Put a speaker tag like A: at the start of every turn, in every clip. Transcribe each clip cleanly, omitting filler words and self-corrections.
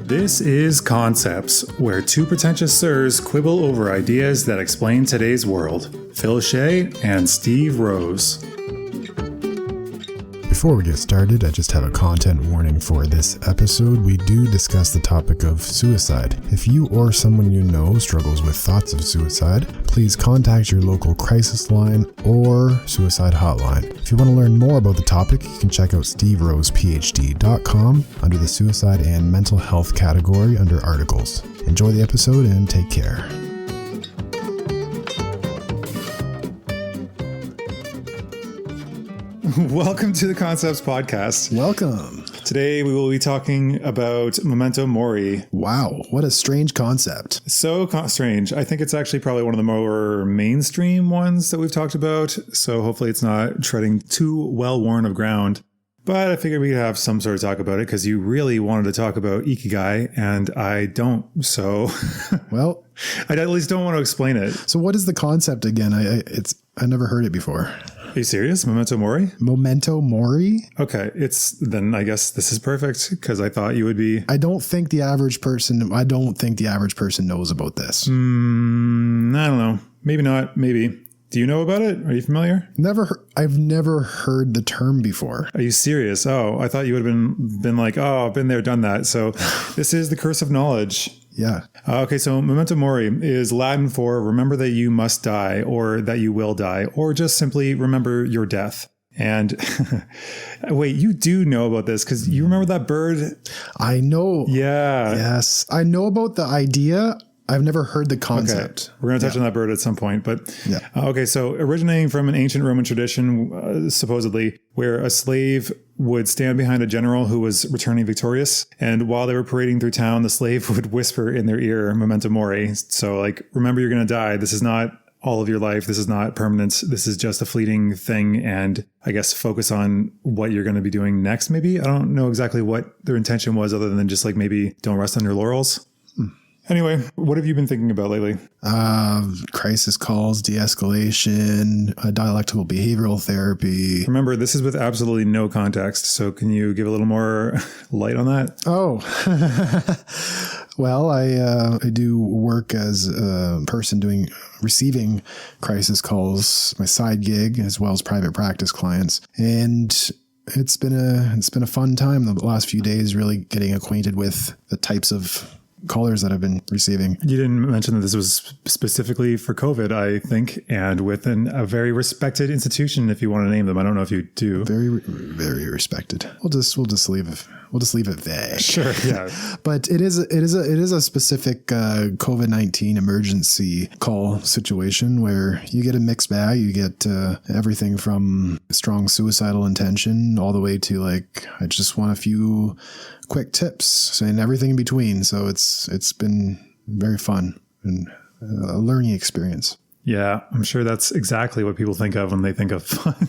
A: This is Concepts, where two pretentious sirs quibble over ideas that explain today's world. Phil Shea and Steve Rose.
B: Before we get started, I just have a content warning for this episode. We do discuss the topic of suicide. If you or someone you know struggles with thoughts of suicide, please contact your local crisis line or suicide hotline. If you want to learn more about the topic, you can check out steverosephd.com under the suicide and mental health category under articles. Enjoy the episode and take care.
A: Welcome to the Concepts Podcast.
B: Welcome.
A: Today we will be talking about Memento Mori.
B: Wow, what a strange concept.
A: So strange. I think it's actually probably one of the more mainstream ones that we've talked about, so hopefully it's not treading too well-worn of ground. But I figured we'd have some sort of talk about it because you really wanted to talk about Ikigai, and I don't, so...
B: Well...
A: I at least don't want to explain it.
B: So what is the concept again? I never heard it before.
A: Are you serious? Memento Mori?
B: Memento Mori?
A: Okay, then I guess this is perfect because I thought you would be...
B: I don't think the average person knows about this.
A: I don't know. Maybe not. Maybe. Do you know about it? Are you familiar?
B: I've never heard the term before.
A: Are you serious? Oh, I thought you would have been like, oh, I've been there, done that. So this is the curse of knowledge.
B: Yeah.
A: Okay, so Memento Mori is Latin for remember that you must die or that you will die, or just simply remember your death. And wait, you do know about this because you remember that bird?
B: I know.
A: Yeah.
B: Yes. I know about the idea. I've never heard the concept.
A: Okay. We're going to touch on that bird at some point, but
B: yeah.
A: Okay. So originating from an ancient Roman tradition, supposedly, where a slave would stand behind a general who was returning victorious. And while they were parading through town, the slave would whisper in their ear, Memento Mori. So like, remember, you're going to die. This is not all of your life. This is not permanent. This is just a fleeting thing. And I guess focus on what you're going to be doing next. Maybe I don't know exactly what their intention was other than just like, maybe don't rest on your laurels. Anyway, what have you been thinking about lately?
B: Crisis calls, de-escalation, dialectical behavioral therapy.
A: Remember, this is with absolutely no context. So can you give a little more light on that?
B: Oh, well, I do work as a person receiving crisis calls, my side gig, as well as private practice clients. And it's been a fun time the last few days, really getting acquainted with the types of callers that I've been receiving.
A: You didn't mention that this was specifically for COVID, I think, and within a very respected institution, if you want to name them. I don't know if you do.
B: Very, very respected. We'll just leave it vague.
A: Sure, yeah.
B: But it is a specific COVID-19 emergency call situation where you get a mixed bag. You get everything from strong suicidal intention all the way to like, I just want a few quick tips and everything in between. So it's been very fun and a learning experience.
A: Yeah, I'm sure that's exactly what people think of when they think of fun.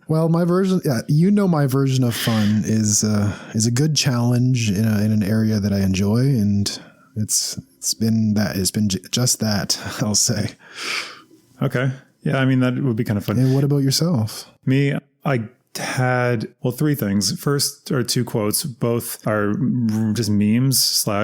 B: Well, my version of fun is a good challenge in an area that I enjoy, and it's been just that, I'll say.
A: Okay. Yeah, I mean, that would be kind of fun.
B: And what about yourself?
A: Me, I had, well, three things. First are two quotes. Both are just memes /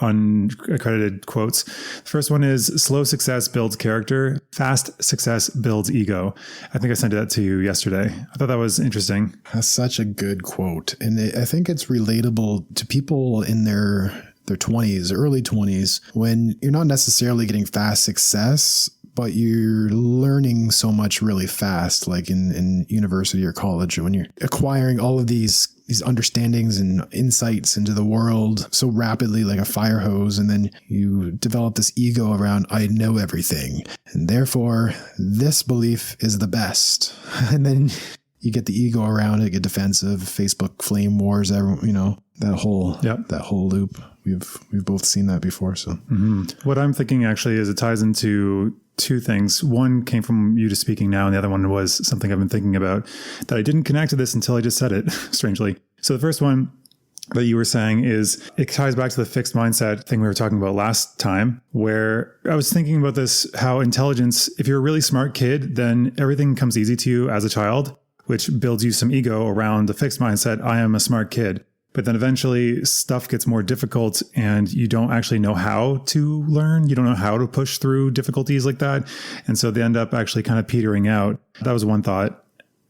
A: unaccredited quotes. The first one is slow success builds character. Fast success builds ego. I think I sent that to you yesterday. I thought that was interesting.
B: That's such a good quote. And I think it's relatable to people in their 20s, early 20s, when you're not necessarily getting fast success, but you're learning so much really fast, like in university or college, when you're acquiring all of these understandings and insights into the world so rapidly, like a fire hose. And then you develop this ego around, I know everything. And therefore this belief is the best. And then you get the ego around it, get defensive, Facebook flame wars, that whole loop. We've both seen that before. So
A: What I'm thinking actually is it ties into two things. One came from you just speaking now, and the other one was something I've been thinking about that I didn't connect to this until I just said it, strangely. So the first one that you were saying is it ties back to the fixed mindset thing we were talking about last time, where I was thinking about this, how intelligence, if you're a really smart kid, then everything comes easy to you as a child, which builds you some ego around the fixed mindset. I am a smart kid. But then eventually stuff gets more difficult and you don't actually know how to learn. You don't know how to push through difficulties like that. And so they end up actually kind of petering out. That was one thought.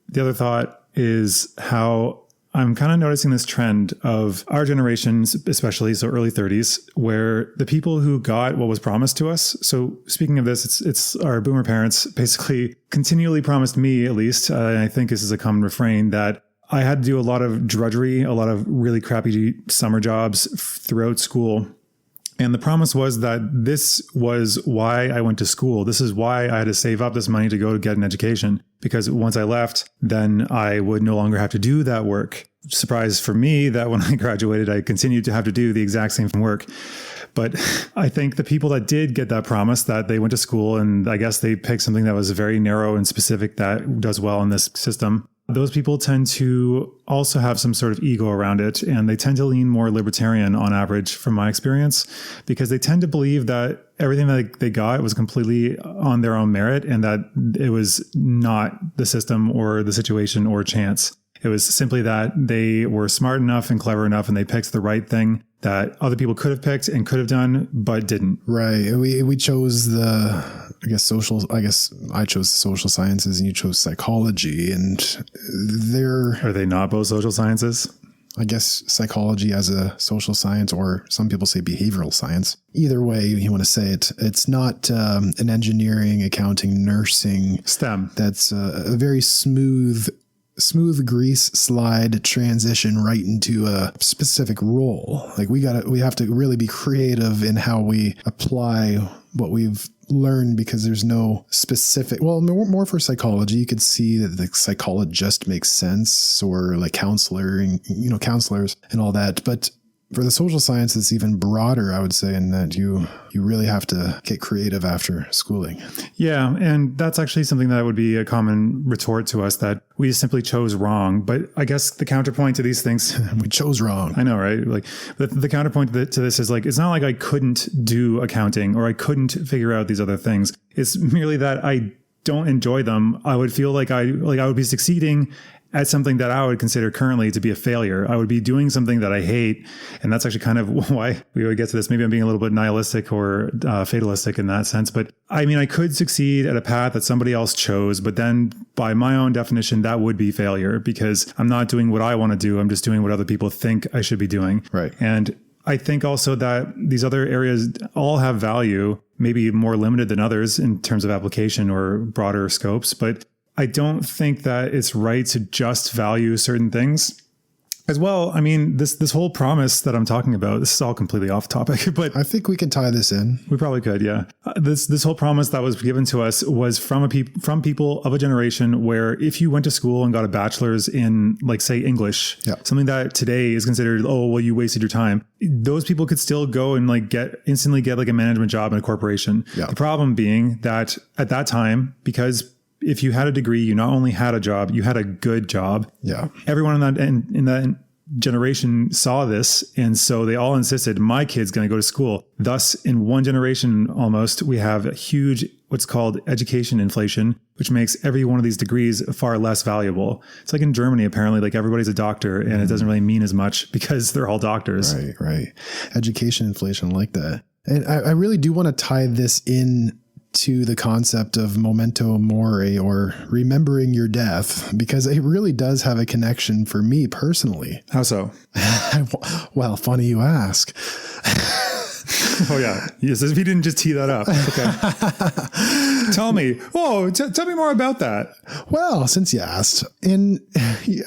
A: The other thought is how I'm kind of noticing this trend of our generations, especially so early 30s, where the people who got what was promised to us. So speaking of this, it's our boomer parents basically continually promised me, at least, I think this is a common refrain, that I had to do a lot of drudgery, a lot of really crappy summer jobs throughout school. And the promise was that this was why I went to school. This is why I had to save up this money to go get an education. Because once I left, then I would no longer have to do that work. Surprise for me that when I graduated, I continued to have to do the exact same work. But I think the people that did get that promise, that they went to school and I guess they picked something that was very narrow and specific that does well in this system, those people tend to also have some sort of ego around it, and they tend to lean more libertarian on average from my experience, because they tend to believe that everything that they got was completely on their own merit and that it was not the system or the situation or chance. It was simply that they were smart enough and clever enough and they picked the right thing that other people could have picked and could have done, but didn't.
B: Right. We chose I guess I chose the social sciences and you chose psychology, and
A: Are they not both social sciences?
B: I guess psychology as a social science, or some people say behavioral science. Either way you want to say it, it's not an engineering, accounting, nursing.
A: STEM.
B: That's a very smooth grease slide transition right into a specific role. Like we have to really be creative in how we apply what we've learned, because there's no specific, well, more for psychology. You could see that the psychologist makes sense, or like counselors and all that. But for the social science, it's even broader, I would say, in that you really have to get creative after schooling.
A: Yeah, and that's actually something that would be a common retort to us, that we simply chose wrong. But I guess the counterpoint to these things...
B: we chose wrong.
A: I know, right? Like the counterpoint to this is like, it's not like I couldn't do accounting or I couldn't figure out these other things. It's merely that I don't enjoy them. I would feel like I would be succeeding at something that I would consider currently to be a failure. I would be doing something that I hate. And that's actually kind of why we would get to this. Maybe I'm being a little bit nihilistic or fatalistic in that sense. But I mean, I could succeed at a path that somebody else chose, but then by my own definition, that would be failure, because I'm not doing what I want to do. I'm just doing what other people think I should be doing.
B: Right.
A: And I think also that these other areas all have value, maybe more limited than others in terms of application or broader scopes. But I don't think that it's right to just value certain things as well. I mean, this whole promise that I'm talking about, this is all completely off topic, but
B: I think we can tie this in.
A: We probably could. Yeah. This whole promise that was given to us was from people of a generation where if you went to school and got a bachelor's in, like, say, English, something that today is considered, oh, well, you wasted your time. Those people could still go and instantly get like a management job in a corporation. Yeah. The problem being that at that time, because if you had a degree, you not only had a job, you had a good job. Yeah. Everyone in that generation saw this. And so they all insisted, my kid's going to go to school. Thus, in one generation almost, we have a huge, what's called education inflation, which makes every one of these degrees far less valuable. It's like in Germany, apparently, like everybody's a doctor and it doesn't really mean as much because they're all doctors.
B: Right. Education inflation, like that. And I really do want to tie this in to the concept of Memento Mori, or remembering your death, because it really does have a connection for me personally.
A: How so?
B: Well, funny you ask.
A: Oh, yeah. Yes, if you didn't just tee that up. Okay. Tell me. Oh, tell me more about that.
B: Well, since you asked, and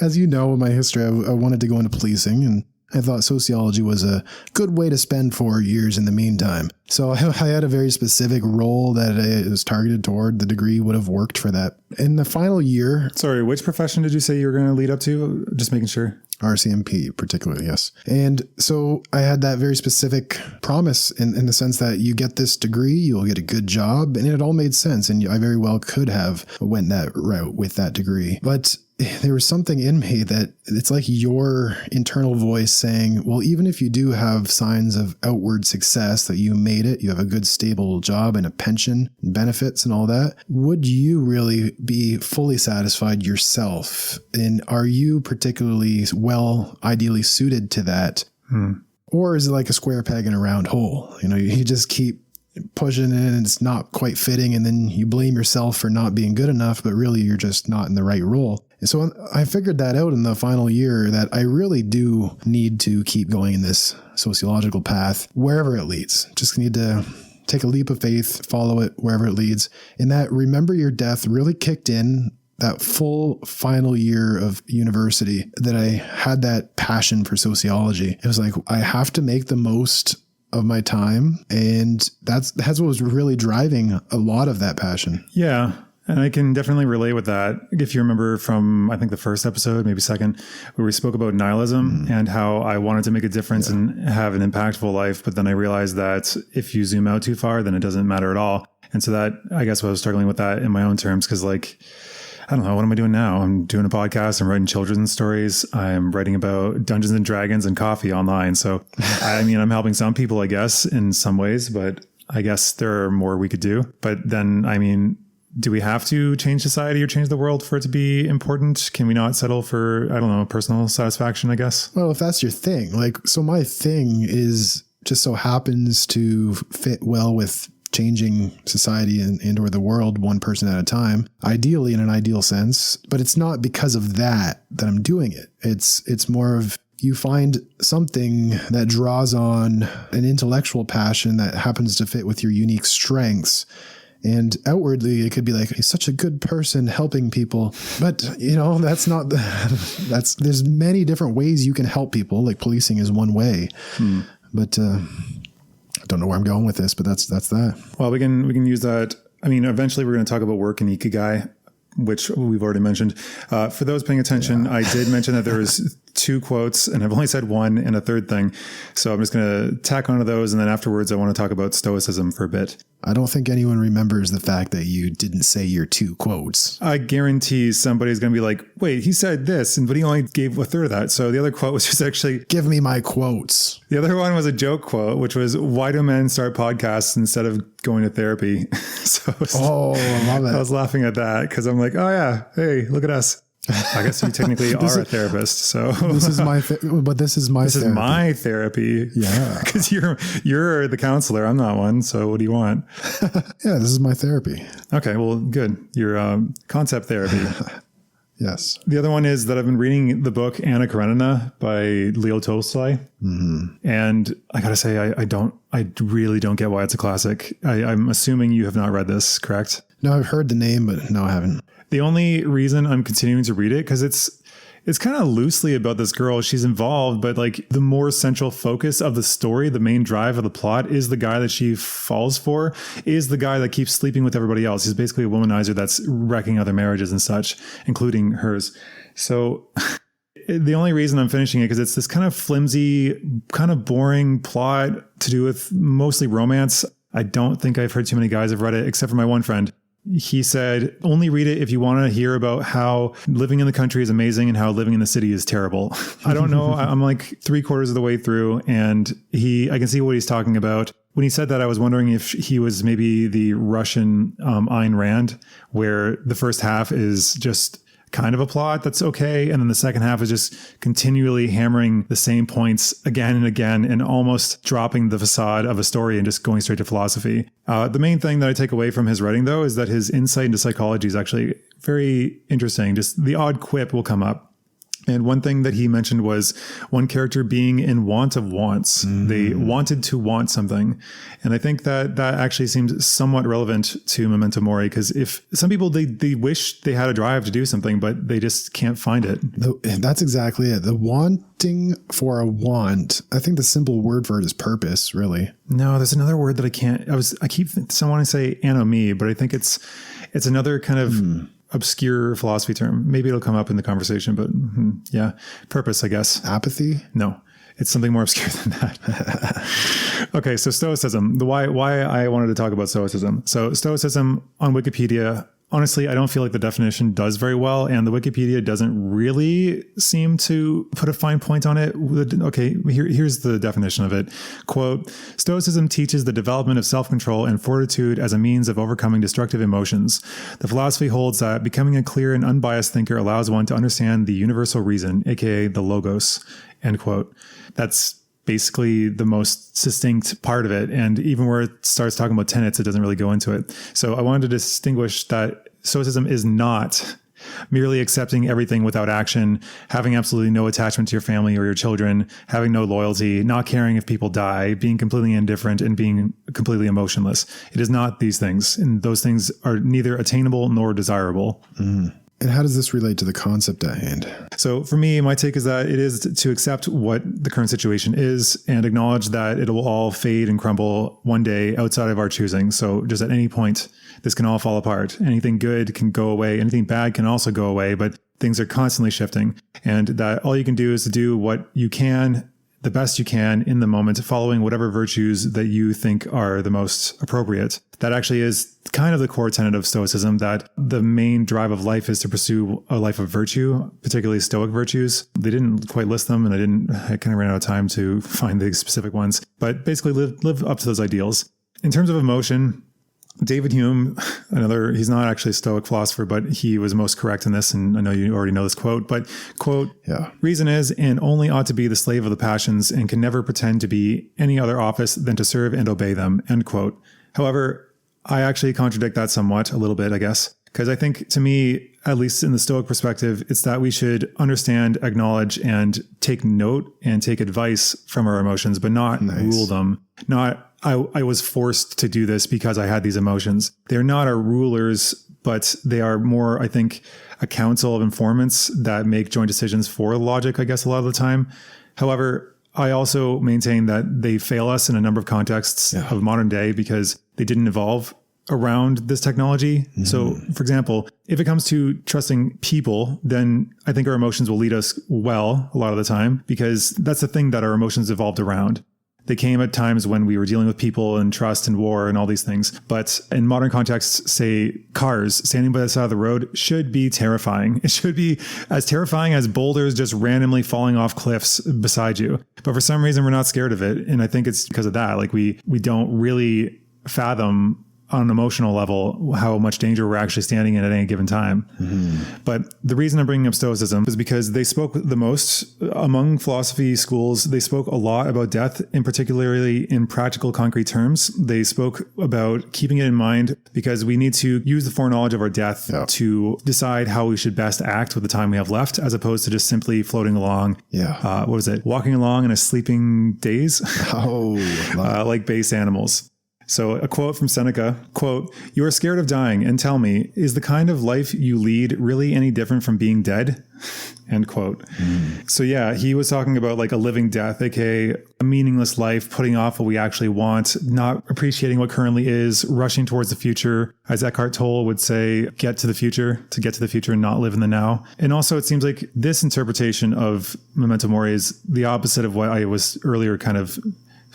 B: as you know, in my history, I wanted to go into policing, and I thought sociology was a good way to spend 4 years in the meantime. So I had a very specific role that it was targeted toward. The degree would have worked for that. In the final year...
A: Sorry, which profession did you say you were going to lead up to? Just making sure.
B: RCMP, particularly, yes. And so I had that very specific promise in the sense that you get this degree, you'll get a good job, and it all made sense. And I very well could have went that route with that degree. But there was something in me that it's like your internal voice saying, well, even if you do have signs of outward success, that you made it, you have a good stable job and a pension and benefits and all that, would you really be fully satisfied yourself? And are you particularly well, ideally suited to that? Or is it like a square peg in a round hole? You know, you just keep pushing it and it's not quite fitting, and then you blame yourself for not being good enough, but really you're just not in the right role. And so I figured that out in the final year, that I really do need to keep going in this sociological path wherever it leads. Just need to take a leap of faith, follow it wherever it leads. And that Remember Your Death really kicked in that full final year of university, that I had that passion for sociology. It was like, I have to make the most of my time. And that's what was really driving a lot of that passion.
A: Yeah. And I can definitely relate with that. If you remember from, I think the first episode, maybe second, where we spoke about nihilism and how I wanted to make a difference and have an impactful life. But then I realized that if you zoom out too far, then it doesn't matter at all. And so that, I guess I was struggling with that in my own terms, because like, I don't know, what am I doing now? I'm doing a podcast. I'm writing children's stories. I'm writing about Dungeons and Dragons and coffee online. So, I mean, I'm helping some people, I guess, in some ways, but I guess there are more we could do. But then, I mean, do we have to change society or change the world for it to be important? Can we not settle for, I don't know, personal satisfaction, I guess?
B: Well, if that's your thing, like, so my thing is just so happens to fit well with changing society and or the world one person at a time, ideally in an ideal sense. But it's not because of that I'm doing it. It's more of, you find something that draws on an intellectual passion that happens to fit with your unique strengths. And outwardly, it could be like, he's such a good person helping people. But, you know, that's not, there's many different ways you can help people. Like policing is one way. But, I don't know where I'm going with this, but that's that.
A: Well, we can use that. I mean, eventually we're going to talk about work and Ikigai, which we've already mentioned. For those paying attention, I did mention that there was 2 quotes, and I've only said one and a third thing. So I'm just going to tack onto those. And then afterwards, I want to talk about stoicism for a bit.
B: I don't think anyone remembers the fact that you didn't say your 2 quotes.
A: I guarantee somebody's going to be like, wait, he said this, but he only gave a third of that. So the other quote was just actually,
B: give me my quotes.
A: The other one was a joke quote, which was, why do men start podcasts instead of going to therapy? So
B: I love it.
A: I was laughing at that because I'm like, oh yeah, hey, look at us. I guess you technically are a therapist. So
B: this is my
A: therapy.
B: Yeah,
A: because you're the counselor. I'm not one. So what do you want?
B: Yeah, this is my therapy.
A: Okay, well, good. Your concept therapy.
B: Yes.
A: The other one is that I've been reading the book Anna Karenina by Leo Tolstoy. And I got to say, I really don't get why it's a classic. I'm assuming you have not read this, correct?
B: No, I've heard the name, but no, I haven't.
A: The only reason I'm continuing to read it, because it's kind of loosely about this girl. She's involved, but like the more central focus of the story, the main drive of the plot is the guy that she falls for, is the guy that keeps sleeping with everybody else. He's basically a womanizer that's wrecking other marriages and such, including hers. So the only reason I'm finishing it, because it's this kind of flimsy, kind of boring plot to do with mostly romance. I don't think I've heard too many guys have read it, except for my one friend. He said, only read it if you want to hear about how living in the country is amazing and how living in the city is terrible. I don't know. I'm like 3/4 of the way through, and I can see what he's talking about. When he said that, I was wondering if he was maybe the Russian Ayn Rand, where the first half is just kind of a plot that's okay, and then the second half is just continually hammering the same points again and again and almost dropping the facade of a story and just going straight to philosophy. The main thing that I take away from his writing, though, is that his insight into psychology is actually very interesting. Just the odd quip will come up. And one thing that he mentioned was one character being in want of wants. They wanted to want something. And I think that actually seems somewhat relevant to Memento Mori, because if some people, they wish they had a drive to do something, but they just can't find it.
B: That's exactly it. The wanting for a want. I think the simple word for it is purpose, really.
A: No, there's another word that I keep someone to say anomie, but I think it's another kind of obscure philosophy term. Maybe it'll come up in the conversation, but yeah, purpose, I guess.
B: Apathy?
A: No, it's something more obscure than that. Okay, so Stoicism. The why I wanted to talk about Stoicism. So Stoicism on Wikipedia honestly, I don't feel like the definition does very well, and the Wikipedia doesn't really seem to put a fine point on it. Okay, here's the definition of it. Quote, Stoicism teaches the development of self-control and fortitude as a means of overcoming destructive emotions. The philosophy holds that becoming a clear and unbiased thinker allows one to understand the universal reason, aka the logos, end quote. That's basically the most succinct part of it. And even where it starts talking about tenets, it doesn't really go into it. So I wanted to distinguish that Stoicism is not merely accepting everything without action, having absolutely no attachment to your family or your children, having no loyalty, not caring if people die, being completely indifferent, and being completely emotionless. It is not these things. And those things are neither attainable nor desirable.
B: Mm. And how does this relate to the concept at hand?
A: So for me, my take is that it is to accept what the current situation is and acknowledge that it will all fade and crumble one day outside of our choosing. So just at any point, this can all fall apart. Anything good can go away. Anything bad can also go away, but things are constantly shifting. And that all you can do is to do what you can, the best you can in the moment, following whatever virtues that you think are the most appropriate. That actually is kind of the core tenet of Stoicism, that the main drive of life is to pursue a life of virtue, particularly Stoic virtues. They didn't quite list them, and I kind of ran out of time to find the specific ones, but basically live up to those ideals. In terms of emotion, David Hume, he's not actually a Stoic philosopher, but he was most correct in this. And I know you already know this quote, but quote, reason is and only ought to be the slave of the passions and can never pretend to be any other office than to serve and obey them, end quote. However, I actually contradict that somewhat, a little bit, I guess, because I think to me, at least in the Stoic perspective, it's that we should understand, acknowledge, and take note and take advice from our emotions, but not rule them. Not, I was forced to do this because I had these emotions. They're not our rulers, but they are more, I think, a council of informants that make joint decisions for logic, I guess, a lot of the time. However, I also maintain that they fail us in a number of contexts of modern day because they didn't evolve around this technology. Mm-hmm. So, for example, if it comes to trusting people, then I think our emotions will lead us well a lot of the time, because that's the thing that our emotions evolved around. They came at times when we were dealing with people and trust and war and all these things. But in modern contexts, say cars standing by the side of the road should be terrifying. It should be as terrifying as boulders just randomly falling off cliffs beside you. But for some reason, we're not scared of it. And I think it's because of that. Like we don't really fathom on an emotional level how much danger we're actually standing in at any given time. Mm-hmm. But the reason I'm bringing up Stoicism is because they spoke the most among philosophy schools. They spoke a lot about death, and particularly in practical, concrete terms. They spoke about keeping it in mind because we need to use the foreknowledge of our death to decide how we should best act with the time we have left, as opposed to just simply floating along. What was it? Walking along in a sleeping daze? Like base animals. So a quote from Seneca, quote, "You are scared of dying, and tell me, is the kind of life you lead really any different from being dead?" End quote. Mm. So yeah, he was talking about like a living death, aka a meaningless life, putting off what we actually want, not appreciating what currently is, rushing towards the future. As Eckhart Tolle would say, get to the future and not live in the now. And also it seems like this interpretation of Memento Mori is the opposite of what I was earlier kind of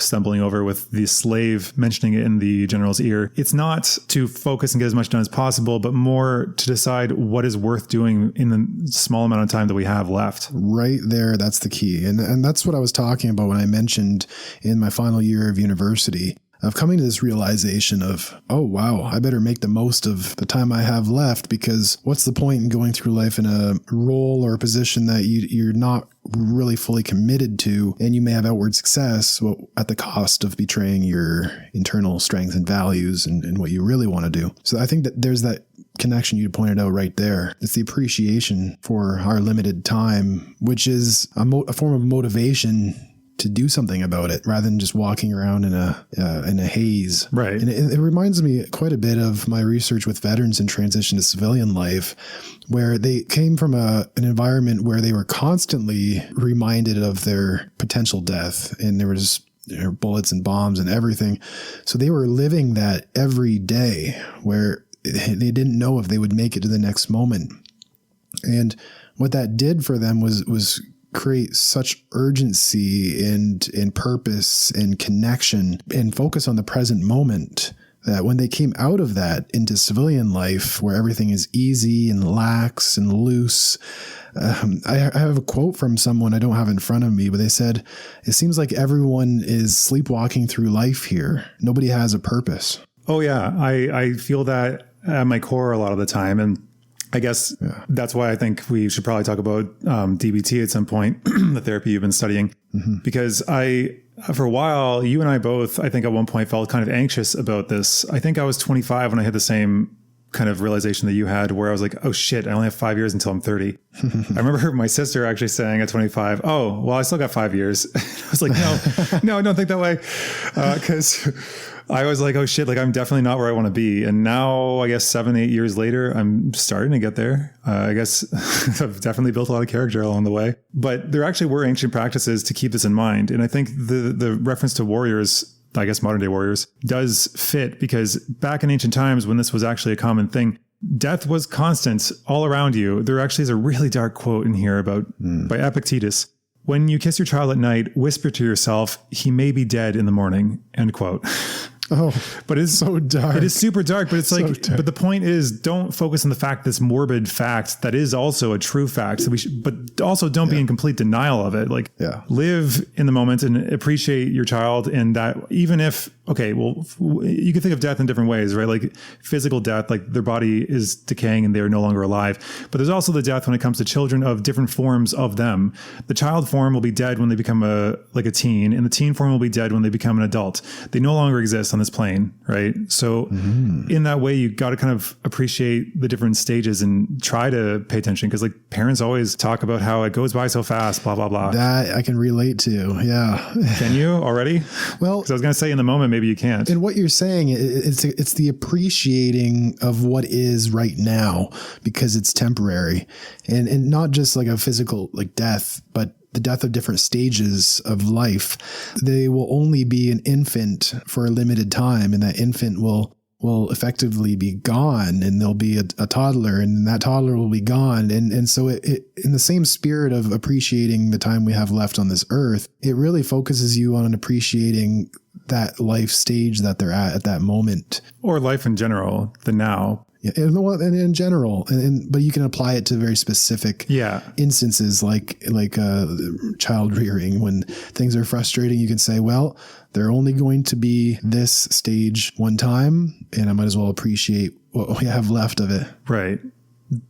A: stumbling over with the slave mentioning it in the general's ear. It's not to focus and get as much done as possible, but more to decide what is worth doing in the small amount of time that we have left. Right there, that's the key. And that's what I was talking about when I mentioned in my final year of university, of coming to this realization of, oh, wow, I better make the most of the time I have left, because what's the point in going through life in a role or a position that you're not really fully committed to, and you may have outward success at the cost of betraying your internal strengths and values and what you really want to do. So I think that there's that connection you pointed out right there. It's the appreciation for our limited time, which is a form of motivation to do something about it rather than just walking around in a haze. Right. And it reminds me quite a bit of my research with veterans in transition to civilian life, where they came from an environment where they were constantly reminded of their potential death, and there was bullets and bombs and everything. So they were living that every day, where they didn't know if they would make it to the next moment. And what that did for them was create such urgency and purpose and connection and focus on the present moment,
B: that when they came out of that into civilian life where everything is easy and lax and loose, I have a quote from someone I don't have in front of me, but they said, it seems like everyone is sleepwalking through life here. Nobody has a purpose.
A: Oh yeah. I feel that at my core a lot of the time. And I guess that's why I think we should probably talk about DBT at some point, the therapy you've been studying, because for a while, you and I both, I think at one point felt kind of anxious about this. I think I was 25 when I had the same kind of realization that you had, where I was like, oh shit, I only have 5 years until I'm 30. I remember my sister actually saying at 25, oh, well, I still got 5 years. I was like, no, don't think that way. Cause I was like, oh shit, like I'm definitely not where I want to be. And now I guess 7-8 years later, I'm starting to get there. I guess I've definitely built a lot of character along the way, but there actually were ancient practices to keep this in mind. And I think the reference to warriors, I guess modern day warriors, does fit, because back in ancient times when this was actually a common thing, death was constant all around you. There actually is a really dark quote in here by Epictetus. When you kiss your child at night, whisper to yourself, he may be dead in the morning, end quote.
B: Oh,
A: but it's
B: so dark.
A: It is super dark, but it's
B: So
A: like,
B: dark.
A: but the point is, don't focus on the fact, this morbid fact that is also a true fact. So but also don't be in complete denial of it. Like live in the moment and appreciate your child. And that even if, okay, well, you can think of death in different ways, right? Like physical death, like their body is decaying and they're no longer alive. But there's also the death when it comes to children of different forms of them. The child form will be dead when they become a teen, and the teen form will be dead when they become an adult. They no longer exist on this plane, right? So in that way, you got to kind of appreciate the different stages and try to pay attention, because like parents always talk about how it goes by so fast, blah, blah, blah.
B: That I can relate to. Yeah.
A: Can you already?
B: Well,
A: because I was going to say in the moment, maybe you can't.
B: And what you're saying, it's the appreciating of what is right now, because it's temporary, and not just like a physical like death, but the death of different stages of life. They will only be an infant for a limited time, and that infant will effectively be gone, and there'll be a toddler, and that toddler will be gone. And so it in the same spirit of appreciating the time we have left on this earth, it really focuses you on appreciating that life stage that they're at that moment.
A: Or life in general, the now.
B: Yeah, and in general, but you can apply it to very specific instances, like child rearing. When things are frustrating, you can say, well, they're only going to be this stage one time, and I might as well appreciate what we have left of it.
A: Right.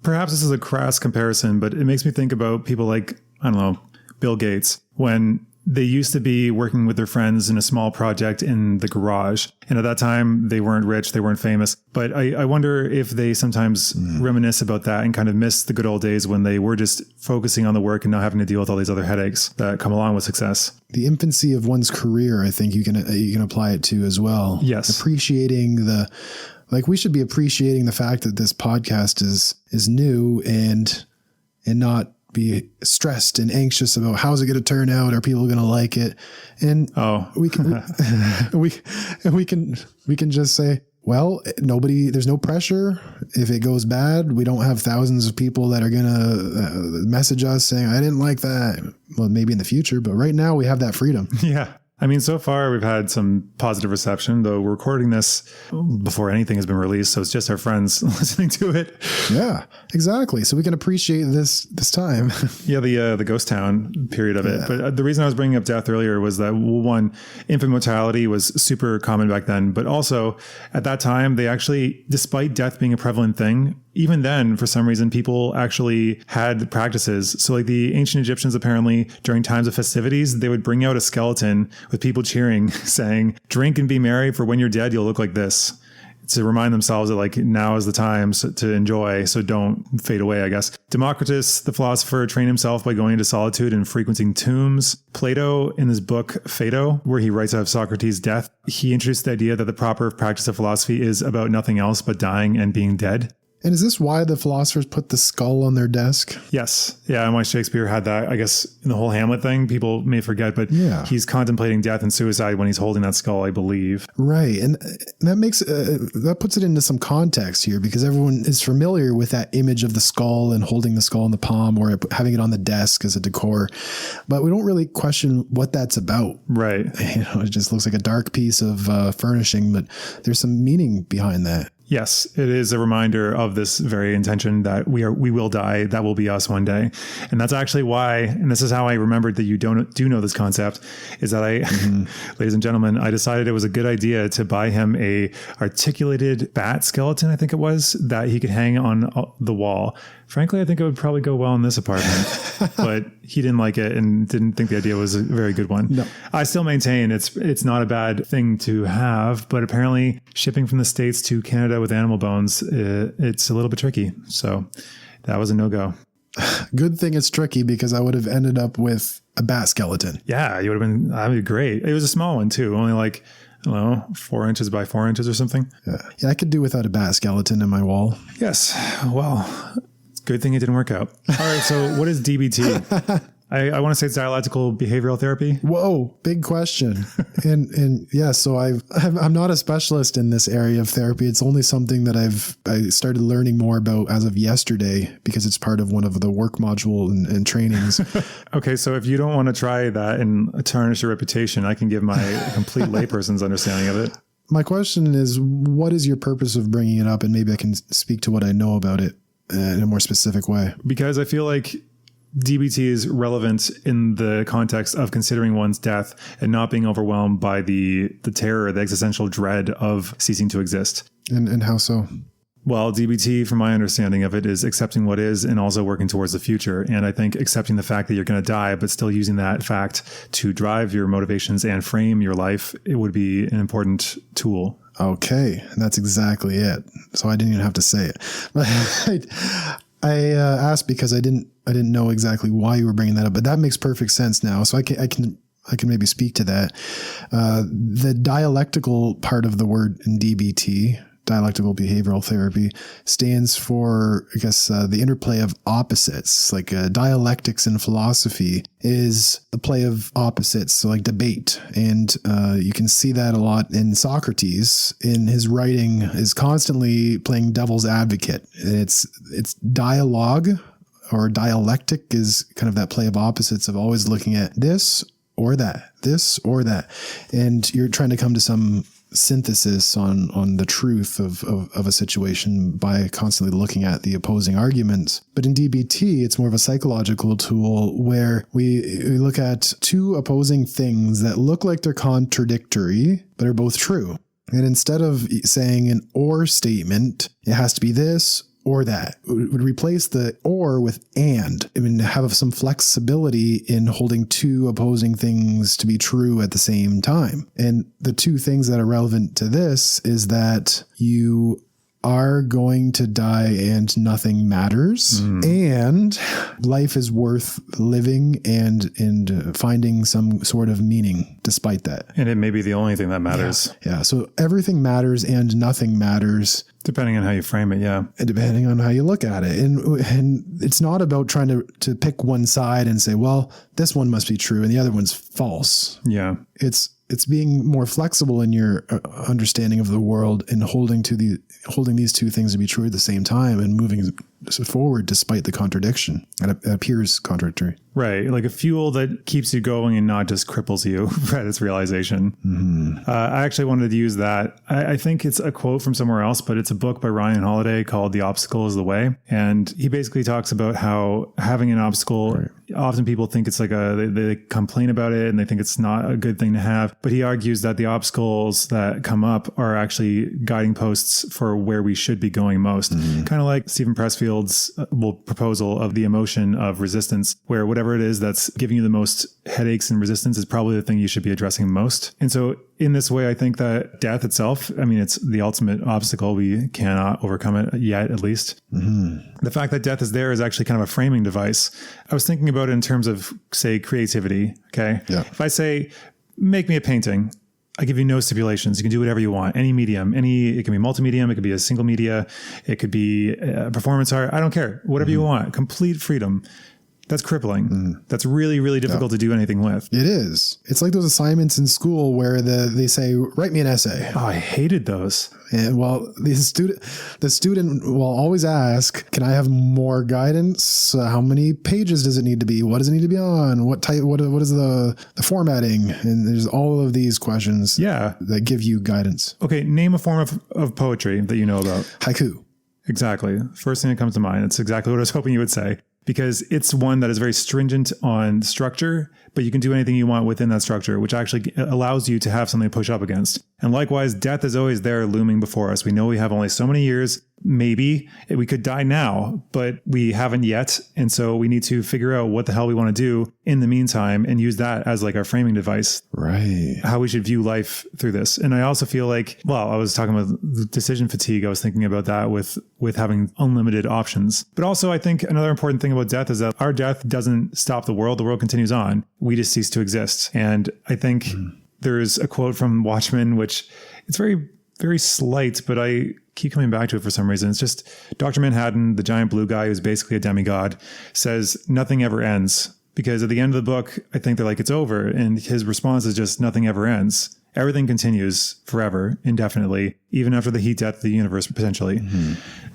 A: Perhaps this is a crass comparison, but it makes me think about people like, I don't know, Bill Gates, when they used to be working with their friends in a small project in the garage. And at that time, they weren't rich, they weren't famous. But I wonder if they sometimes reminisce about that and kind of miss the good old days when they were just focusing on the work and not having to deal with all these other headaches that come along with success.
B: The infancy of one's career, I think you can apply it to as well.
A: Yes.
B: Appreciating we should be appreciating the fact that this podcast is new and not be stressed and anxious about how's it going to turn out, are people going to like it, and we can just say, well, there's no pressure. If it goes bad, we don't have thousands of people that are going to message us saying, I didn't like that. Well, maybe in the future, but right now we have that freedom.
A: Yeah. I mean, so far we've had some positive reception, though we're recording this before anything has been released. So it's just our friends listening to it.
B: Yeah, exactly. So we can appreciate this time.
A: Yeah, the ghost town period of it. But the reason I was bringing up death earlier was that, one, infant mortality was super common back then. But also at that time, they actually, despite death being a prevalent thing, even then, for some reason, people actually had practices. So like the ancient Egyptians, apparently during times of festivities, they would bring out a skeleton with people cheering, saying, drink and be merry, for when you're dead, you'll look like this. To remind themselves that like now is the time to enjoy, so don't fade away, I guess. Democritus, the philosopher, trained himself by going into solitude and frequenting tombs. Plato, in his book Phaedo, where he writes of Socrates' death, he introduced the idea that the proper practice of philosophy is about nothing else but dying and being dead.
B: And is this why the philosophers put the skull on their desk?
A: Yes. Yeah. And why Shakespeare had that, I guess, in the whole Hamlet thing, people may forget, but he's contemplating death and suicide when he's holding that skull, I believe.
B: Right. And that makes, that puts it into some context here, because everyone is familiar with that image of the skull and holding the skull in the palm or having it on the desk as a decor. But we don't really question what that's about.
A: Right.
B: It just looks like a dark piece of furnishing, but there's some meaning behind that.
A: Yes, it is a reminder of this very intention that we will die. That will be us one day. And that's actually why, and this is how I remembered that you do know this concept, is that ladies and gentlemen, I decided it was a good idea to buy him a articulated bat skeleton, I think it was, that he could hang on the wall. Frankly, I think it would probably go well in this apartment, but he didn't like it and didn't think the idea was a very good one. No. I still maintain it's not a bad thing to have, but apparently shipping from the States to Canada with animal bones, it's a little bit tricky. So that was a no-go.
B: Good thing it's tricky, because I would have ended up with a bat skeleton.
A: Yeah, you would have been, that would be great. It was a small one too, only like, I don't know, 4 inches by 4 inches or something.
B: Yeah, I could do without a bat skeleton in my wall.
A: Yes. Well, good thing it didn't work out. All right. So what is DBT? I want to say it's dialectical behavioral therapy.
B: Whoa, big question. and yeah, so I'm not a specialist in this area of therapy. It's only something that I started learning more about as of yesterday, because it's part of one of the work module and trainings.
A: Okay. So if you don't want to try that and tarnish your reputation, I can give my complete layperson's understanding of it.
B: My question is, what is your purpose of bringing it up? And maybe I can speak to what I know about it in a more specific way.
A: Because I feel like DBT is relevant in the context of considering one's death and not being overwhelmed by the terror, the existential dread of ceasing to exist.
B: And how so?
A: Well, DBT, from my understanding of it, is accepting what is and also working towards the future. And I think accepting the fact that you're going to die, but still using that fact to drive your motivations and frame your life, it would be an important tool.
B: Okay. And that's exactly it. So I didn't even have to say it. But I asked because I didn't know exactly why you were bringing that up, but that makes perfect sense now. So I can maybe speak to that. The dialectical part of the word in DBT, dialectical behavioral therapy, stands for, I guess, the interplay of opposites. Like dialectics in philosophy is the play of opposites, so like debate. And you can see that a lot in Socrates. In his writing, is constantly playing devil's advocate. It's dialogue, or dialectic is kind of that play of opposites of always looking at this or that. And you're trying to come to some synthesis on the truth of a situation by constantly looking at the opposing arguments. But in DBT, it's more of a psychological tool where we look at two opposing things that look like they're contradictory, but are both true. And instead of saying an or statement, it has to be this or that. It would replace the or with and. I mean, have some flexibility in holding two opposing things to be true at the same time. And the two things that are relevant to this is that you are going to die and nothing matters, and life is worth living and finding some sort of meaning despite that.
A: And it may be the only thing that matters.
B: Yeah. So everything matters and nothing matters.
A: Depending on how you frame it, yeah.
B: And depending on how you look at it. And it's not about trying to pick one side and say, well, this one must be true and the other one's false.
A: Yeah.
B: It's being more flexible in your understanding of the world and holding these two things to be true at the same time and moving forward despite the contradiction. It appears contradictory.
A: Right. Like a fuel that keeps you going and not just cripples you at its realization. Mm-hmm. I actually wanted to use that. I think it's a quote from somewhere else, but it's a book by Ryan Holiday called The Obstacle is the Way. And he basically talks about how having an obstacle, right. Often people think it's like they complain about it and they think it's not a good thing to have. But he argues that the obstacles that come up are actually guiding posts for where we should be going most. Mm-hmm. Kind of like Stephen Pressfield's proposal of the emotion of resistance, where whatever it is that's giving you the most headaches and resistance is probably the thing you should be addressing most. And so in this way, I think that death itself, I mean, it's the ultimate obstacle. We cannot overcome it yet, at least. Mm-hmm. The fact that death is there is actually kind of a framing device. I was thinking about it in terms of, say, creativity. Okay. Yeah. If I say, make me a painting, I give you no stipulations. You can do whatever you want. Any medium, it can be multimedium. It could be a single media. It could be performance art. I don't care. Whatever you want. Complete freedom. That's crippling. That's really, really difficult to do anything with.
B: It is. It's like those assignments in school where they say, write me an essay.
A: Oh, I hated those.
B: And well, the student will always ask, can I have more guidance? How many pages does it need to be? What does it need to be on? What type, what is the formatting? And there's all of these questions that give you guidance.
A: Okay. Name a form of poetry that you know about.
B: Haiku.
A: Exactly. First thing that comes to mind. It's exactly what I was hoping you would say. Because it's one that is very stringent on structure, but you can do anything you want within that structure, which actually allows you to have something to push up against. And likewise, death is always there looming before us. We know we have only so many years. Maybe we could die now, but we haven't yet. And so we need to figure out what the hell we want to do in the meantime and use that as like our framing device.
B: Right.
A: How we should view life through this. And I also feel like, well, I was talking about decision fatigue. I was thinking about that with having unlimited options. But also I think another important thing about death is that our death doesn't stop the world. The world continues on. We just cease to exist. And I think there's a quote from Watchmen, which it's very, very slight, but I keep coming back to it for some reason. It's just Dr. Manhattan, the giant blue guy who's basically a demigod, says nothing ever ends. Because at the end of the book, I think they're like, it's over. And his response is just nothing ever ends. Everything continues forever, indefinitely, even after the heat death of the universe, potentially.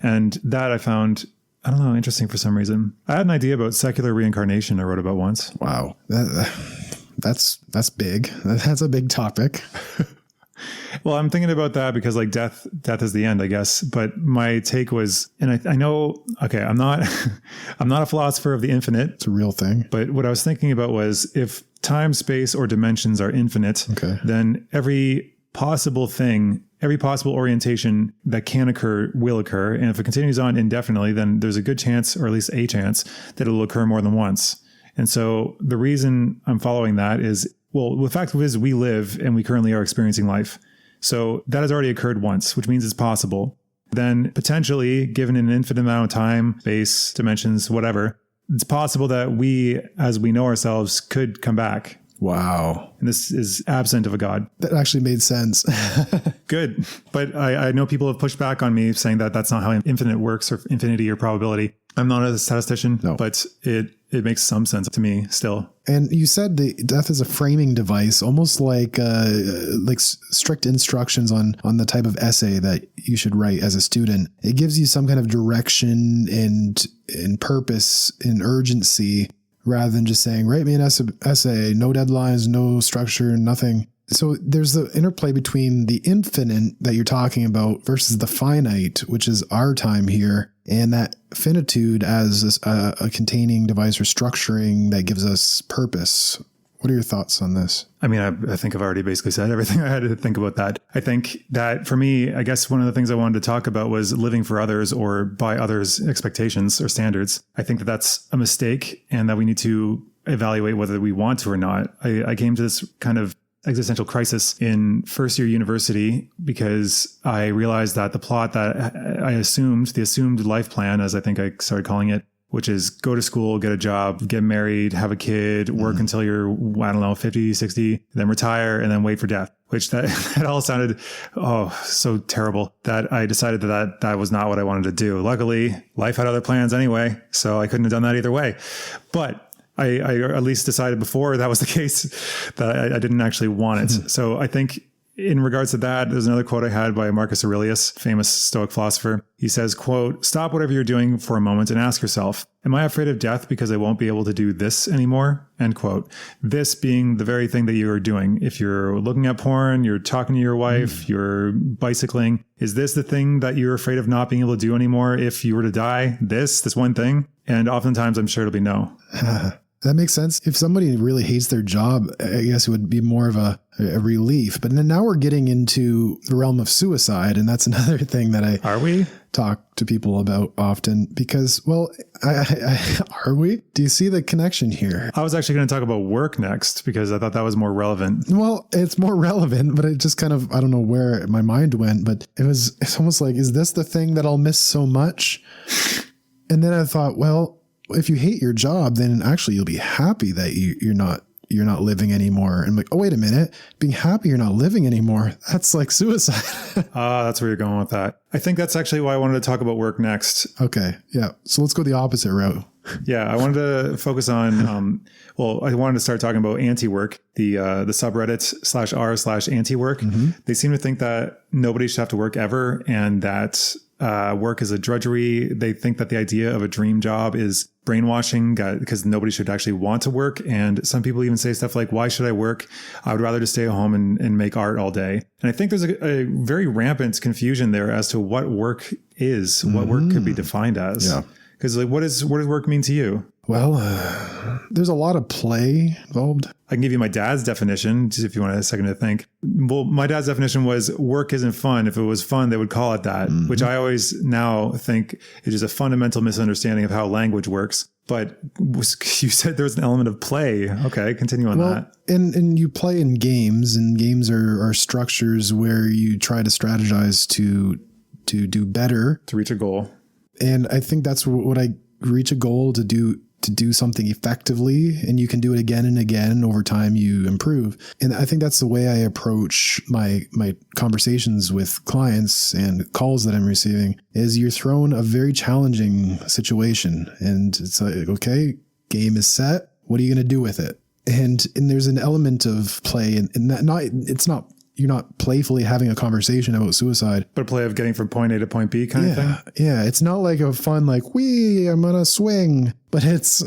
A: And that I found, I don't know, interesting for some reason. I had an idea about secular reincarnation I wrote about once.
B: Wow. That's big. That's a big topic.
A: Well, I'm thinking about that because like death is the end, I guess. But my take was, and I know, okay, I'm not a philosopher of the infinite.
B: It's a real thing.
A: But what I was thinking about was if time, space, or dimensions are infinite, then every possible thing, every possible orientation that can occur will occur. And if it continues on indefinitely, then there's a good chance, or at least a chance, that it will occur more than once. And so the reason I'm following that is, well, the fact is we live and we currently are experiencing life. So that has already occurred once, which means it's possible. Then potentially, given an infinite amount of time, space, dimensions, whatever, it's possible that we, as we know ourselves, could come back.
B: Wow.
A: And this is absent of a God.
B: That actually made sense.
A: Good. But I know people have pushed back on me saying that that's not how infinite works, or infinity or probability. I'm not a statistician, but it makes some sense to me still.
B: And you said the death is a framing device, almost like strict instructions on the type of essay that you should write as a student. It gives you some kind of direction and purpose and urgency, rather than just saying, write me an essay, no deadlines, no structure, nothing. So there's the interplay between the infinite that you're talking about versus the finite, which is our time here, and that finitude as a containing device or structuring that gives us purpose. What are your thoughts on this?
A: I mean, I think I've already basically said everything I had to think about that. I think that for me, I guess one of the things I wanted to talk about was living for others or by others' expectations or standards. I think that that's a mistake and that we need to evaluate whether we want to or not. I came to this kind of existential crisis in first year university because I realized that the plot that I assumed, the assumed life plan, as I think I started calling it, which is go to school, get a job, get married, have a kid, work until you're, I don't know, 50, 60, then retire, and then wait for death, which that all sounded, so terrible that I decided that was not what I wanted to do. Luckily, life had other plans anyway, so I couldn't have done that either way. But I at least decided before that was the case that I didn't actually want it. So I think in regards to that, there's another quote I had by Marcus Aurelius, famous Stoic philosopher. He says, quote, "Stop whatever you're doing for a moment and ask yourself, am I afraid of death because I won't be able to do this anymore?" End quote. This being the very thing that you are doing. If you're looking at porn, you're talking to your wife, you're bicycling, is this the thing that you're afraid of not being able to do anymore if you were to die? This one thing? And oftentimes I'm sure it'll be no.
B: That makes sense. If somebody really hates their job, I guess it would be more of a relief. But then now we're getting into the realm of suicide. And that's another thing that
A: Are we?
B: talk to people about often because, well, are we? Do you see the connection here?
A: I was actually going to talk about work next because I thought that was more relevant.
B: Well, it's more relevant, but it just kind of, I don't know where my mind went, but it's almost like, is this the thing that I'll miss so much? And then I thought, well, if you hate your job, then actually you'll be happy that you you're not living anymore. And I'm like, oh, wait a minute. Being happy you're not living anymore. That's like suicide.
A: That's where you're going with that. I think that's actually why I wanted to talk about work next.
B: Okay. Yeah. So let's go the opposite route.
A: Yeah. I wanted to focus on, I wanted to start talking about anti-work, the subreddit /r/anti-work. They seem to think that nobody should have to work ever, and that work is a drudgery. They think that the idea of a dream job is brainwashing because nobody should actually want to work. And some people even say stuff like, why should I work? I would rather just stay at home and make art all day. And I think there's a very rampant confusion there as to what work is, what work could be defined as. Yeah. Because like, what does work mean to you?
B: Well, there's a lot of play involved.
A: I can give you my dad's definition, just if you want a second to think. Well, my dad's definition was work isn't fun. If it was fun, they would call it that, which I always now think is just a fundamental misunderstanding of how language works. But you said there was an element of play. Okay, continue on that.
B: And you play in games, and games are structures where you try to strategize to do better.
A: To reach a goal.
B: And I think that's what I reach a goal to do something effectively, and you can do it again and again. Over time, you improve. And I think that's the way I approach my conversations with clients and calls that I'm receiving is you're thrown a very challenging situation, and it's like, okay, game is set. What are you going to do with it? And there's an element of play in that. You're not playfully having a conversation about suicide.
A: But a play of getting from point A to point B kind of thing?
B: Yeah. It's not like a fun, like, I'm on a swing. But it's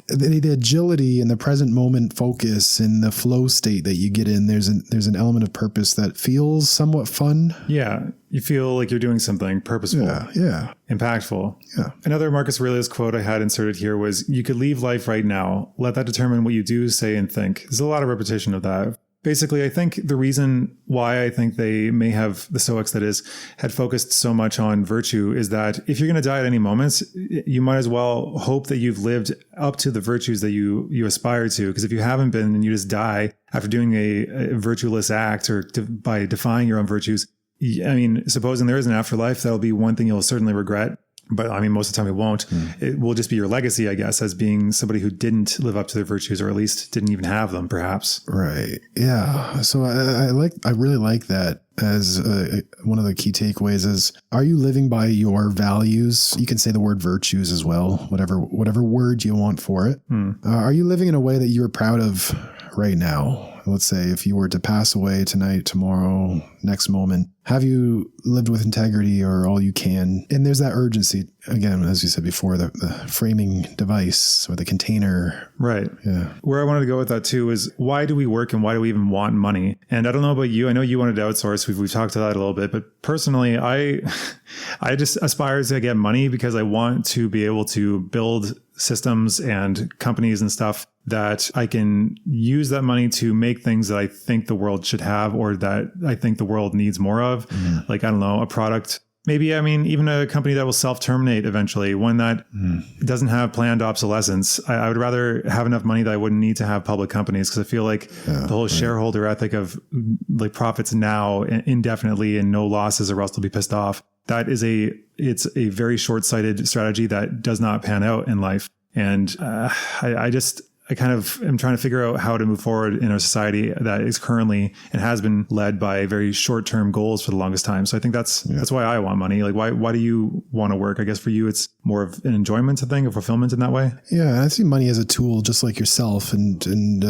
B: the agility and the present moment focus and the flow state that you get in. There's an element of purpose that feels somewhat fun.
A: Yeah. You feel like you're doing something purposeful.
B: Yeah.
A: Impactful.
B: Yeah.
A: Another Marcus Aurelius quote I had inserted here was, you could leave life right now. Let that determine what you do, say, and think. There's a lot of repetition of that. Basically, I think the reason why I think they may have, the Stoics that is, had focused so much on virtue is that if you're going to die at any moment, you might as well hope that you've lived up to the virtues that you aspire to. Because if you haven't been and you just die after doing a virtueless act or by defying your own virtues, I mean, supposing there is an afterlife, that'll be one thing you'll certainly regret. But I mean, most of the time it won't. It will just be your legacy, I guess, as being somebody who didn't live up to their virtues, or at least didn't even have them, perhaps.
B: Right. Yeah. So I really like that as one of the key takeaways is, are you living by your values? You can say the word virtues as well, whatever word you want for it. Are you living in a way that you're proud of right now? Let's say if you were to pass away tonight, tomorrow, next moment, have you lived with integrity or all you can? And there's that urgency, again, as you said before, the framing device or the container.
A: Right.
B: Yeah.
A: Where I wanted to go with that too is, why do we work and why do we even want money? And I don't know about you. I know you wanted to outsource. We've talked to that a little bit, but personally, I just aspire to get money because I want to be able to build systems and companies and stuff that I can use that money to make things that I think the world should have, or that I think the world needs more of. Like, I don't know, a product, maybe, I mean, even a company that will self-terminate eventually, one that doesn't have planned obsolescence. I would rather have enough money that I wouldn't need to have public companies, because I feel like the whole shareholder ethic of like profits now indefinitely and no losses or else they'll be pissed off. It's a very short-sighted strategy that does not pan out in life. And I kind of am trying to figure out how to move forward in a society that is currently and has been led by very short-term goals for the longest time. So I think that's why I want money. Like, why do you want to work? I guess for you, it's more of an enjoyment thing, a fulfillment in that way. Yeah,
B: I see money as a tool, just like yourself, and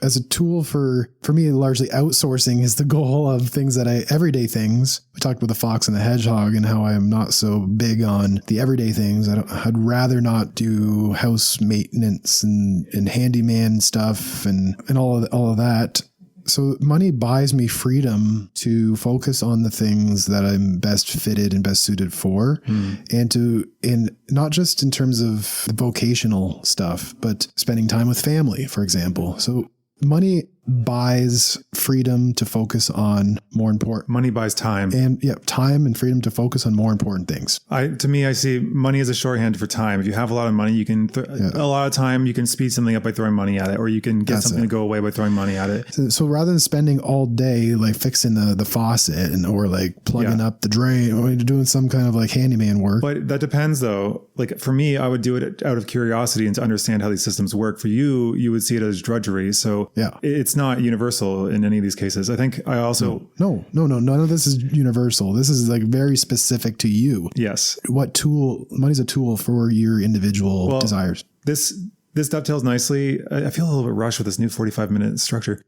B: as a tool for me, largely outsourcing is the goal of things that everyday things. We talked about the fox and the hedgehog and how I am not so big on the everyday things. I'd rather not do house maintenance and handyman stuff and all of that. So money buys me freedom to focus on the things that I'm best fitted and best suited for, and not just in terms of the vocational stuff, but spending time with family, for example. So money buys freedom to focus on more important
A: Money buys time.
B: and time and freedom to focus on more important things.
A: To me, I see money as a shorthand for time. If you have a lot of money, you can a lot of time, you can speed something up by throwing money at it, or you can get something to go away by throwing money at it.
B: So rather than spending all day like fixing the faucet or like plugging up the drain or doing some kind of like handyman work.
A: But that depends though. Like for me, I would do it out of curiosity and to understand how these systems work. For you, you would see it as drudgery. So it's not universal in any of these cases. I think I also...
B: No. None of this is universal. This is like very specific to you.
A: Yes.
B: What tool? Money's a tool for your individual desires.
A: This dovetails nicely. I feel a little bit rushed with this new 45-minute structure.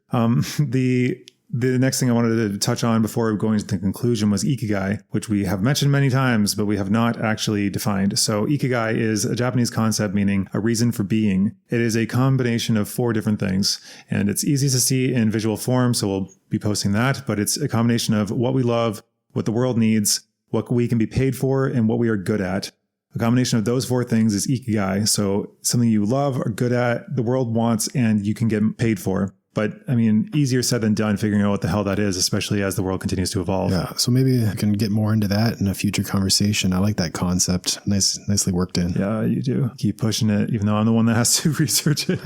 A: The next thing I wanted to touch on before going to the conclusion was Ikigai, which we have mentioned many times, but we have not actually defined. So Ikigai is a Japanese concept meaning a reason for being. It is a combination of 4 different things, and it's easy to see in visual form, so we'll be posting that, but it's a combination of what we love, what the world needs, what we can be paid for, and what we are good at. A combination of those 4 things is Ikigai. So something you love, are good at, the world wants, and you can get paid for. But I mean, easier said than done figuring out what the hell that is, especially as the world continues to evolve.
B: Yeah. So maybe I can get more into that in a future conversation. I like that concept. Nicely worked in.
A: Yeah, you do. Keep pushing it, even though I'm the one that has to research it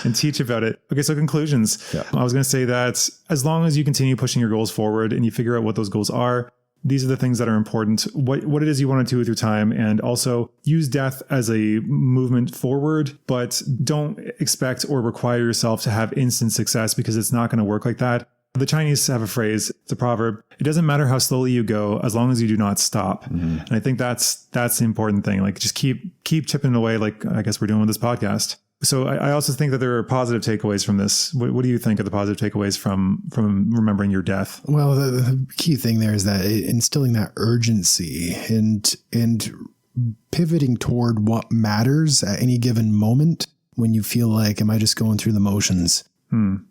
A: and teach about it. Okay, so conclusions. Yeah. I was going to say that as long as you continue pushing your goals forward and you figure out what those goals are, these are the things that are important, what it is you want to do with your time, and also use death as a movement forward, but don't expect or require yourself to have instant success because it's not going to work like that. The Chinese have a phrase, it's a proverb, it doesn't matter how slowly you go as long as you do not stop. Mm-hmm. And I think that's the important thing. Like just keep chipping away like I guess we're doing with this podcast. So I also think that there are positive takeaways from this. What do you think are the positive takeaways from remembering your death?
B: Well, the key thing there is that instilling that urgency and pivoting toward what matters at any given moment when you feel like, am I just going through the motions?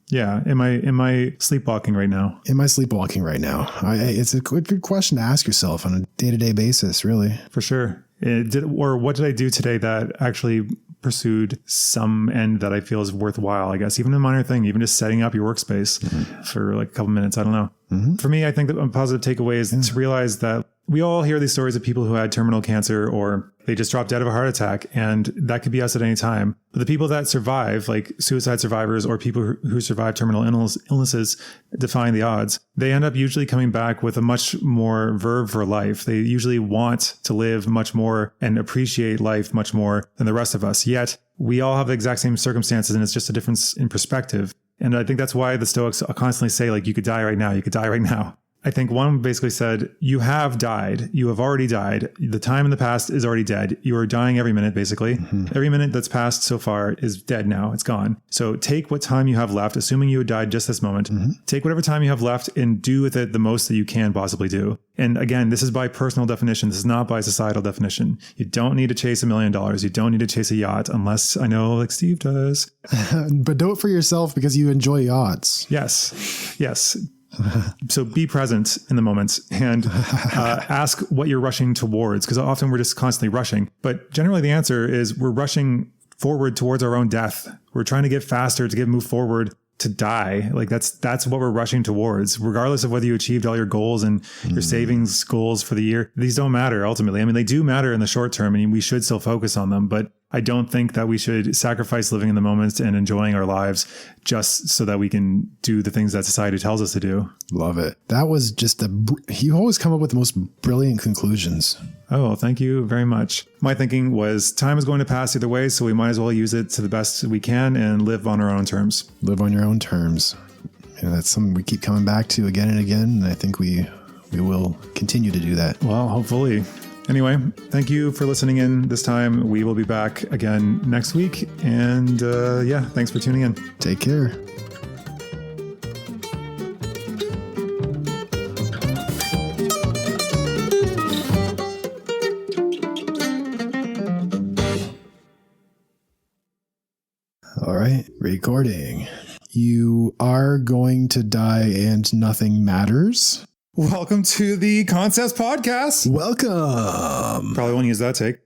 A: Yeah. Am I sleepwalking right now?
B: Am I sleepwalking right now? It's a good question to ask yourself on a day-to-day basis, really.
A: For sure. What did I do today that actually pursued some end that I feel is worthwhile, I guess, even a minor thing, even just setting up your workspace for like a couple minutes. I don't know. Mm-hmm. For me, I think that a positive takeaway is to realize that we all hear these stories of people who had terminal cancer or they just dropped dead of a heart attack, and that could be us at any time. But the people that survive, like suicide survivors or people who survive terminal illnesses, defying the odds, they end up usually coming back with a much more verve for life. They usually want to live much more and appreciate life much more than the rest of us. Yet we all have the exact same circumstances, and it's just a difference in perspective. And I think that's why the Stoics constantly say, like, you could die right now. You could die right now. I think one basically said, you have died. You have already died. The time in the past is already dead. You are dying every minute, basically. Mm-hmm. Every minute that's passed so far is dead now. It's gone. So take what time you have left, assuming you had died just this moment. Mm-hmm. Take whatever time you have left and do with it the most that you can possibly do. And again, this is by personal definition. This is not by societal definition. You don't need to chase $1 million. You don't need to chase a yacht unless I know like Steve does.
B: But do it for yourself because you enjoy yachts.
A: Yes. So be present in the moment and ask what you're rushing towards, because often we're just constantly rushing. But generally the answer is we're rushing forward towards our own death. We're trying to get faster, to move forward, to die. Like that's what we're rushing towards, regardless of whether you achieved all your goals and your savings goals for the year. These don't matter ultimately. I mean, they do matter in the short term and we should still focus on them, but I don't think that we should sacrifice living in the moment and enjoying our lives just so that we can do the things that society tells us to do.
B: Love it. That was just you always come up with the most brilliant conclusions.
A: Oh, thank you very much. My thinking was time is going to pass either way, so we might as well use it to the best we can and live on our own terms.
B: Live on your own terms. That's something we keep coming back to again and again. And I think we will continue to do that.
A: Well, hopefully. Anyway, thank you for listening in this time. We will be back again next week. And thanks for tuning in.
B: Take care. All right, recording. You are going to die and nothing matters.
A: Welcome to the Concepts Podcast.
B: Welcome.
A: Probably won't use that take.